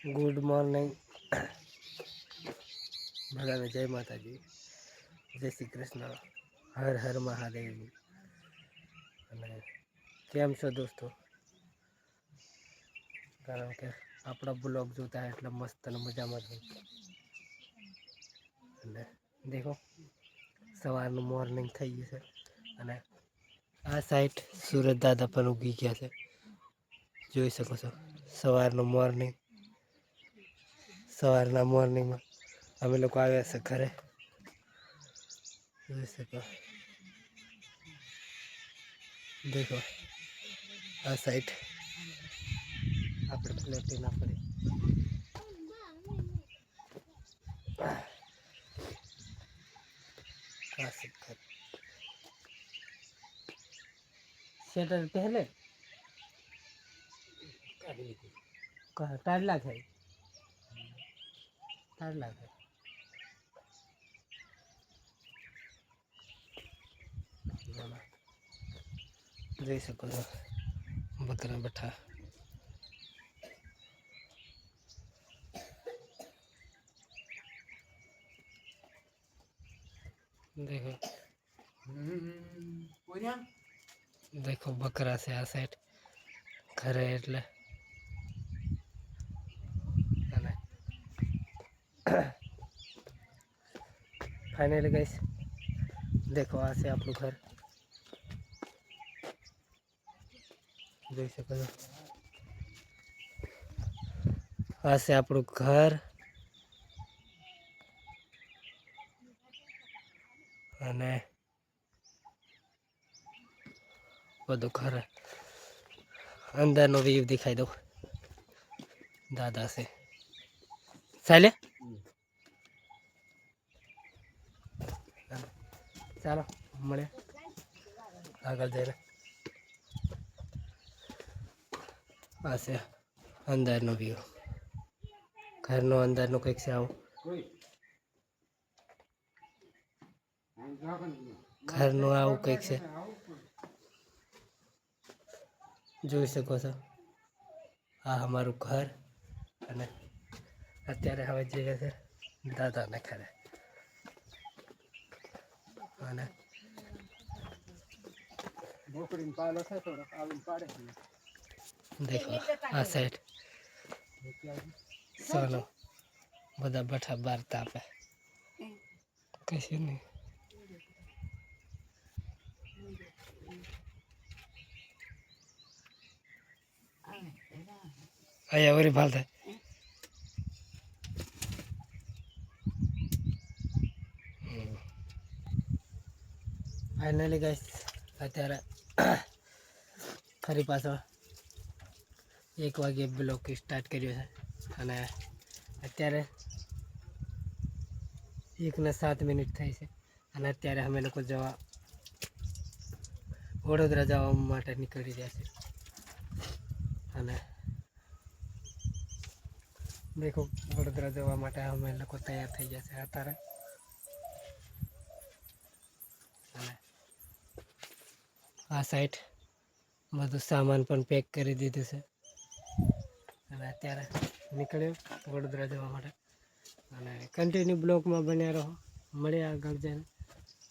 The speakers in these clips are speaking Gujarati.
ગુડ મોર્નિંગ બધાને, જય માતાજી, જય શ્રી કૃષ્ણ, હર હર મહાદેવ. અને કેમ છો દોસ્તો? કારણ કે આપણા બ્લોગ જોતા એટલે મસ્ત અને મજામાં જ અને દેખો સવારનું મોર્નિંગ થઈ ગયું છે અને આ સાઈડ સુરત દાદા પણ ઉગી ગયા છે, જોઈ શકો છો. સવારનું મોર્નિંગ, સવારના મોર્નિંગમાં અમે લોકો આવ્યા છે ઘરે, જોઈ શકો. દેખો આ સાઈડ આપણે પ્લેટી ના પડી स्वेटर पहले टाइट है જોઈ શકો છો બકરા બેઠા. देखो देखो बकरा से आ साइड घरे એટલે फाइनली गाइस देखो आ से આપણું ઘર જોઈ શકો છો. આ છે આપણું ઘર અને બધું ઘર અંદરનો વ્યૂ દેખાઈ દો દાદા છે ચાલે. ચાલો મળે આગળ જઈને. આ છે અંદરનો વ્યૂ, ઘરનો અંદરનો કંઈક છે આવું. ઘરનું આવું કંઈક છે, જોઈ શકો છો. આ અમારું ઘર અને અત્યારે હવે જઈએ છે દાદાને ઘરે. અને देखो आ साइड सोनो બધા બેઠા બાર તાપે કશું નહીં. અહીંયા વળી ભાલ થાય. ફાઇનલી ગાઈસ અત્યારે ફરી પાછો 1 વાગે બ્લોગ સ્ટાર્ટ કર્યો છે અને અત્યારે 1:07 થઈ છે અને અત્યારે અમે લોકો વડોદરા જવા માટે નીકળી રહ્યા છે. અને દેખો વડોદરા જવા માટે અમે લોકો તૈયાર થઈ ગયા છે અત્યારે. અને આ સાઈડ બધું સામાન પણ પેક કરી દીધું છે અને અત્યારે નીકળ્યો વડોદરા જવા માટે. અને કન્ટિન્યુ બ્લોકમાં બન્યા રહો, મળે આગળ જઈને.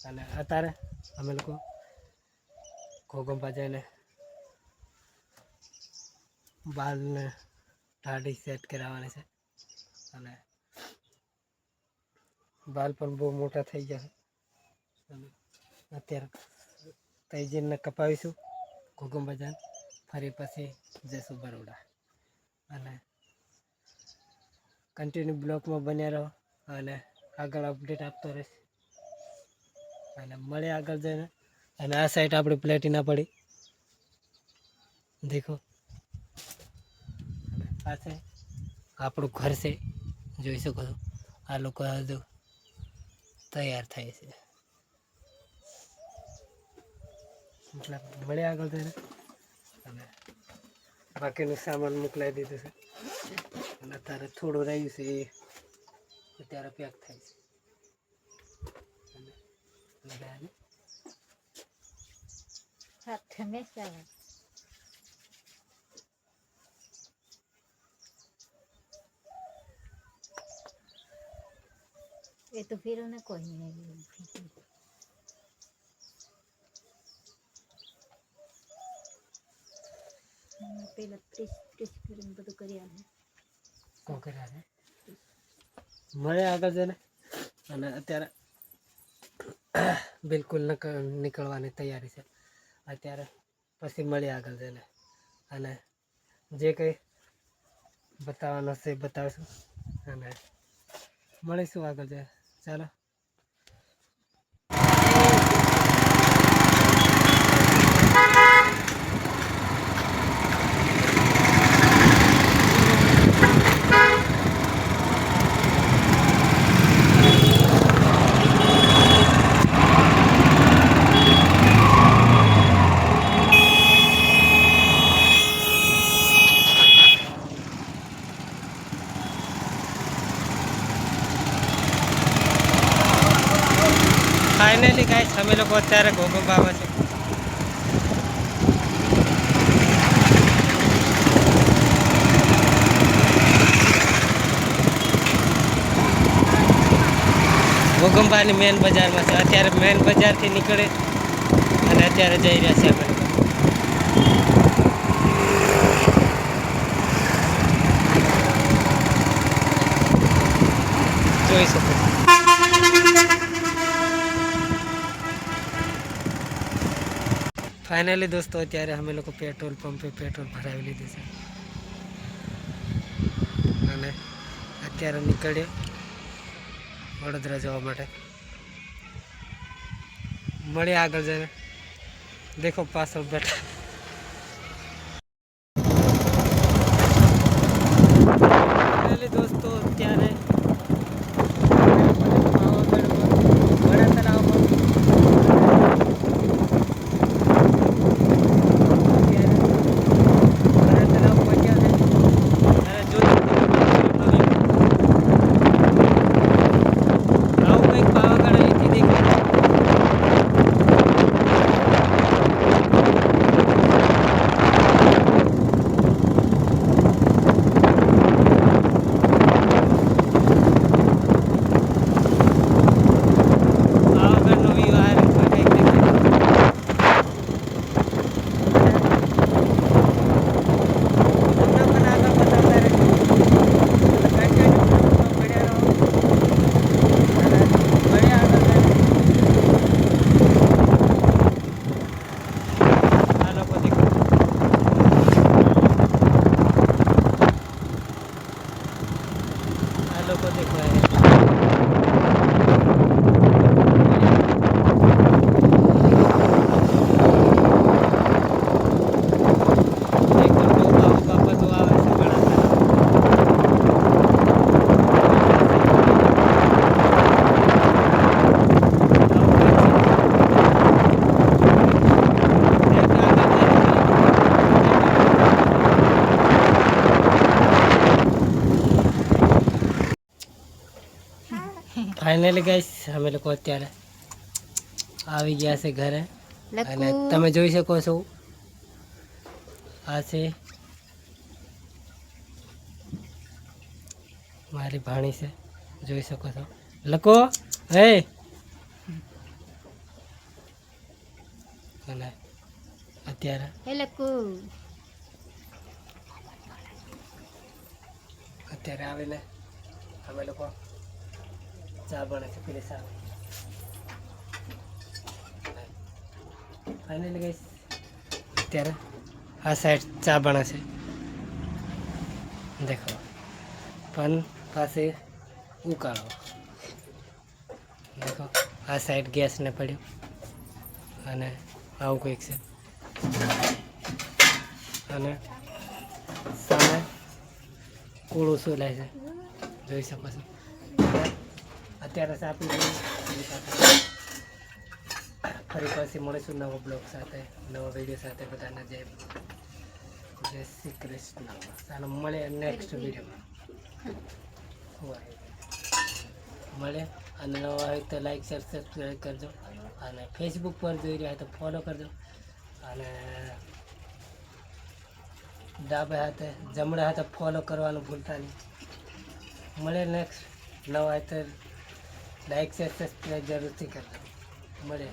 અને અત્યારે અમે લોકો ઘોગંબા જઈને બાલને દાઢી સેટ કરાવવાની છે અને બાલ પણ બહુ મોટા થઈ ગયા છે. અત્યારે તૈજીને કપાવીશું ઘોગંબા જઈને, ફરી પછી જઈશું બરોડા. અને કન્ટિન્યુ બ્લોકમાં બન્યા રહો અને આગળ અપડેટ આપતો રહીશ અને મળે આગળ જઈને. અને આ સાઈડ આપણી પ્લેટિના પડી દેખો. આ છે આપણું ઘર છે, જોઈ શકો છો. આ લોકો હજુ તૈયાર થાય છે, મતલબ મળે આગળ જઈને. અને બાકીનું સામાન મોકલાવી દીધું છે અને અત્યારે થોડું રહ્યું છે એ અત્યારે પેક થાય છે. એ તો ફેરો ને કોઈ નહીં પેલા પ્રેસ કરીને બધું કરી આવે શું કર્યા છે મળે આગળ જઈને અને અત્યારે બિલકુલ નીકળવાની તૈયારી છે અત્યારે પછી મળીએ આગળ જઈને અને જે કંઈ બતાવવાનું છે બતાવીશું અને મળીશું આગળ જાય ચાલો ફાઇનલી ગાઈસ અમે લોકો અત્યારે ઘોઘંબામાં છે ઘોઘંબાની મેન બજારમાં છે અત્યારે મેન બજારથી નીકળે અને અત્યારે જઈ રહ્યા છે અમે લોકો જોઈ શકો ફાઇનલી દોસ્તો અત્યારે અમે લોકો પેટ્રોલ પંપે પેટ્રોલ ભરાવી લીધું છે અને અત્યારે નીકળ્યો વડોદરા જવા માટે મળીએ આગળ જઈને દેખો પાછળ બેઠા ફાઇનલી દોસ્તો અત્યારે લોકો દેખો ફાઇનલી ગાઈસ અમે લોકો અત્યારે આવી ગયા છે ઘરે અને તમે જોઈ શકો છો આ છે મારી ભાણી છે જોઈ શકો છો લકો હે અને અત્યારે અત્યારે આવીને અમે લોકો ચા બને છે પેલી ચા ફાઇનલી ગઈ અત્યારે આ સાઈડ ચા બને છે દેખો પણ પાસે ઉકાળો દેખો આ સાઈડ ગેસને પડ્યો અને આવું કંઈક છે અને સામે કોળું શું લે છે જોઈ શકો છો અત્યારે સાપી ફરી પાછી મળીશું નવો બ્લોગ સાથે નવા વિડીયો સાથે બધાને જય શ્રી કૃષ્ણ ચાલો મળે નેક્સ્ટ વિડીયોમાં મળે અને નવા હોય તો લાઈક શેર સબસ્ક્રાઈબ કરજો અને ફેસબુક પર જોઈ રહ્યા હોય તો ફોલો કરજો અને ડાબે હાથે જમણા હાથે ફોલો કરવાનું ભૂલતા નહીં મળે નેક્સ્ટ નવા હોય તો લાઈક શેર સબસ્ક્રાઈબ જરૂરથી કરજો. મળે.